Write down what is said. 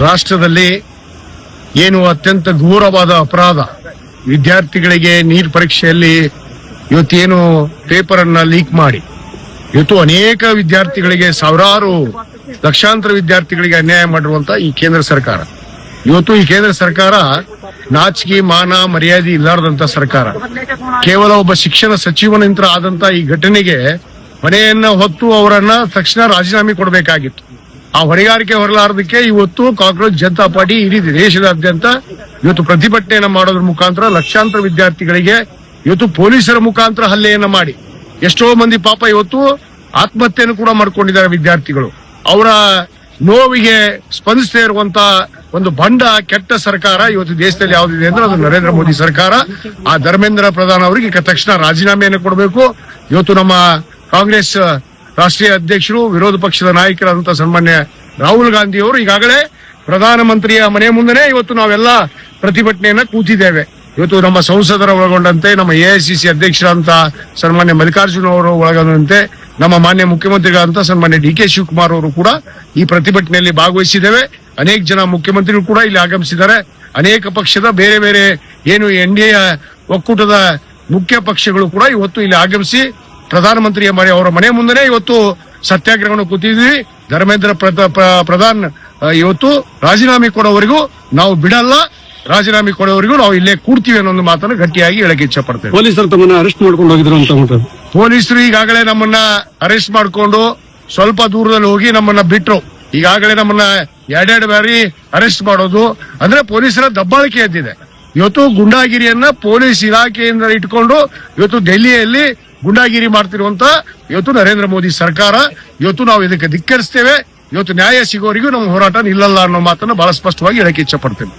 ರಾಷ್ಟ್ರದಲ್ಲಿ ಏನು ಅತ್ಯಂತ ಘೋರವಾದ ಅಪರಾಧ, ವಿದ್ಯಾರ್ಥಿಗಳಿಗೆ ನೀಟ್ ಪರೀಕ್ಷೆಯಲ್ಲಿ ಇವತ್ತೇನು ಪೇಪರ್ ಅನ್ನ ಲೀಕ್ ಮಾಡಿ ಇವತ್ತು ಅನೇಕ ವಿದ್ಯಾರ್ಥಿಗಳಿಗೆ ಸಾವಿರಾರು ಲಕ್ಷಾಂತರ ವಿದ್ಯಾರ್ಥಿಗಳಿಗೆ ಅನ್ಯಾಯ ಮಾಡಿರುವಂತ ಈ ಕೇಂದ್ರ ಸರ್ಕಾರ, ಇವತ್ತು ಈ ಕೇಂದ್ರ ಸರ್ಕಾರ ನಾಚಿಕೆ ಮಾನ ಮರ್ಯಾದೆ ಇಲ್ಲಾರದಂತ ಸರ್ಕಾರ. ಕೇವಲ ಒಬ್ಬ ಶಿಕ್ಷಣ ಸಚಿವನಿಂದ ಆದಂತ ಈ ಘಟನೆಗೆ ಮನೆಯನ್ನ ಹೊತ್ತು ಅವರನ್ನ ತಕ್ಷಣ ರಾಜೀನಾಮೆ ಕೊಡಬೇಕಾಗಿತ್ತು. ಆ ಹೊಣೆಗಾರಿಕೆ ಹೊರಲಾರದಕ್ಕೆ ಇವತ್ತು ಕಾಂಗ್ರೆಸ್ ಜನತಾ ಪಾರ್ಟಿ ಇಡೀ ದೇಶದಾದ್ಯಂತ ಇವತ್ತು ಪ್ರತಿಭಟನೆಯನ್ನ ಮಾಡೋದ್ರ ಮುಖಾಂತರ ಲಕ್ಷಾಂತರ ವಿದ್ಯಾರ್ಥಿಗಳಿಗೆ ಇವತ್ತು ಪೊಲೀಸರ ಮುಖಾಂತರ ಹಲ್ಲೆಯನ್ನ ಮಾಡಿ ಎಷ್ಟೋ ಮಂದಿ ಪಾಪ ಇವತ್ತು ಆತ್ಮಹತ್ಯೆಯನ್ನು ಕೂಡ ಮಾಡ್ಕೊಂಡಿದ್ದಾರೆ ವಿದ್ಯಾರ್ಥಿಗಳು. ಅವರ ನೋವಿಗೆ ಸ್ಪಂದಿಸದೇ ಇರುವಂತ ಒಂದು ಬಂಡ ಕೆಟ್ಟ ಸರ್ಕಾರ ಇವತ್ತು ದೇಶದಲ್ಲಿ ಯಾವ್ದಿದೆ ಅಂದ್ರೆ ಅದು ನರೇಂದ್ರ ಮೋದಿ ಸರ್ಕಾರ. ಆ ಧರ್ಮೇಂದ್ರ ಪ್ರಧಾನ್ ಅವರಿಗೆ ತಕ್ಷಣ ರಾಜೀನಾಮೆಯನ್ನು ಕೊಡಬೇಕು. ಇವತ್ತು ನಮ್ಮ ಕಾಂಗ್ರೆಸ್ ರಾಷ್ಟ್ರೀಯ ಅಧ್ಯಕ್ಷರು, ವಿರೋಧ ಪಕ್ಷದ ನಾಯಕರಾದಂತಹ ಸನ್ಮಾನ್ಯ ರಾಹುಲ್ ಗಾಂಧಿ ಅವರು ಈಗಾಗಲೇ ಪ್ರಧಾನಮಂತ್ರಿಯ ಮನೆ ಮುಂದೆನೆ ಇವತ್ತು ನಾವೆಲ್ಲ ಪ್ರತಿಭಟನೆಯನ್ನ ಕೂತಿದ್ದೇವೆ. ಇವತ್ತು ನಮ್ಮ ಸಂಸದರ ಒಳಗೊಂಡಂತೆ, ನಮ್ಮ ಎಐಸಿಸಿ ಅಧ್ಯಕ್ಷರಾದಂತಹ ಸನ್ಮಾನ್ಯ ಮಲ್ಲಿಕಾರ್ಜುನ ಅವರು ಒಳಗೊಂಡಂತೆ, ನಮ್ಮ ಮಾನ್ಯ ಮುಖ್ಯಮಂತ್ರಿಗಳಂತ ಸನ್ಮಾನ್ಯ ಡಿ.ಕೆ. ಶಿವಕುಮಾರ್ ಅವರು ಕೂಡ ಈ ಪ್ರತಿಭಟನೆಯಲ್ಲಿ ಭಾಗವಹಿಸಿದ್ದೇವೆ. ಅನೇಕ ಜನ ಮುಖ್ಯಮಂತ್ರಿಗಳು ಕೂಡ ಇಲ್ಲಿ ಆಗಮಿಸಿದ್ದಾರೆ. ಅನೇಕ ಪಕ್ಷದ ಬೇರೆ ಬೇರೆ ಏನು ಎನ್ಡಿಎ ಒಕ್ಕೂಟದ ಮುಖ್ಯ ಪಕ್ಷಗಳು ಕೂಡ ಇವತ್ತು ಇಲ್ಲಿ ಆಗಮಿಸಿ ಪ್ರಧಾನಮಂತ್ರಿಯ ಅವರ ಮನೆ ಮುಂದೆ ಇವತ್ತು ಸತ್ಯಾಗ್ರಹವನ್ನು ಕೂತಿದ್ವಿ. ಧರ್ಮೇಂದ್ರ ಪ್ರಧಾನ್ ಇವತ್ತು ರಾಜೀನಾಮೆ ಕೊಡೋವರೆಗೂ ನಾವು ಬಿಡಲ್ಲ, ರಾಜೀನಾಮೆ ಕೊಡೋವರೆಗೂ ನಾವು ಇಲ್ಲೇ ಕೂಡ್ತೀವಿ ಅನ್ನೋ ಒಂದು ಮಾತನ್ನು ಗಟ್ಟಿಯಾಗಿ ಹೇಳಕ್ಕೆ ಇಚ್ಛೆ ಪಡ್ತೇವೆ. ಪೊಲೀಸರು ತಮ್ಮನ್ನ ಅರೆಸ್ಟ್ ಮಾಡ್ಕೊಂಡು ಹೋಗಿದ್ರು ಅಂತ ಪೊಲೀಸರು ಈಗಾಗಲೇ ನಮ್ಮನ್ನ ಅರೆಸ್ಟ್ ಮಾಡಿಕೊಂಡು ಸ್ವಲ್ಪ ದೂರದಲ್ಲಿ ಹೋಗಿ ನಮ್ಮನ್ನ ಬಿಟ್ರು. ಈಗಾಗಲೇ ನಮ್ಮನ್ನ ಎರಡೆರಡು ಬಾರಿ ಅರೆಸ್ಟ್ ಮಾಡೋದು ಅಂದ್ರೆ ಪೊಲೀಸರ ದಬ್ಬಾಳಿಕೆ ಎದ್ದಿದೆ. ಇವತ್ತು ಗುಂಡಾಗಿರಿಯನ್ನ ಪೊಲೀಸ್ ಇಲಾಖೆಯಿಂದ ಇಟ್ಕೊಂಡು ಇವತ್ತು ಡೆಲ್ಲಿಯಲ್ಲಿ ಗುಂಡಾಗಿರಿ ಮಾಡ್ತಿರುವಂತ ಇವತ್ತು ನರೇಂದ್ರ ಮೋದಿ ಸರ್ಕಾರ. ಇವತ್ತು ನಾವು ಇದಕ್ಕೆ ಧಿಕ್ಕರಿಸ್ತೇವೆ. ಇವತ್ತು ನ್ಯಾಯ ಸಿಗೋವರೆಗೂ ನಮ್ಮ ಹೋರಾಟ ನಿಲ್ಲಲ್ಲ ಅನ್ನೋ ಮಾತನ್ನು ಬಹಳ ಸ್ಪಷ್ಟವಾಗಿ ಹೇಳಕ್ಕೆ ಇಚ್ಛೆ ಪಡ್ತೇನೆ.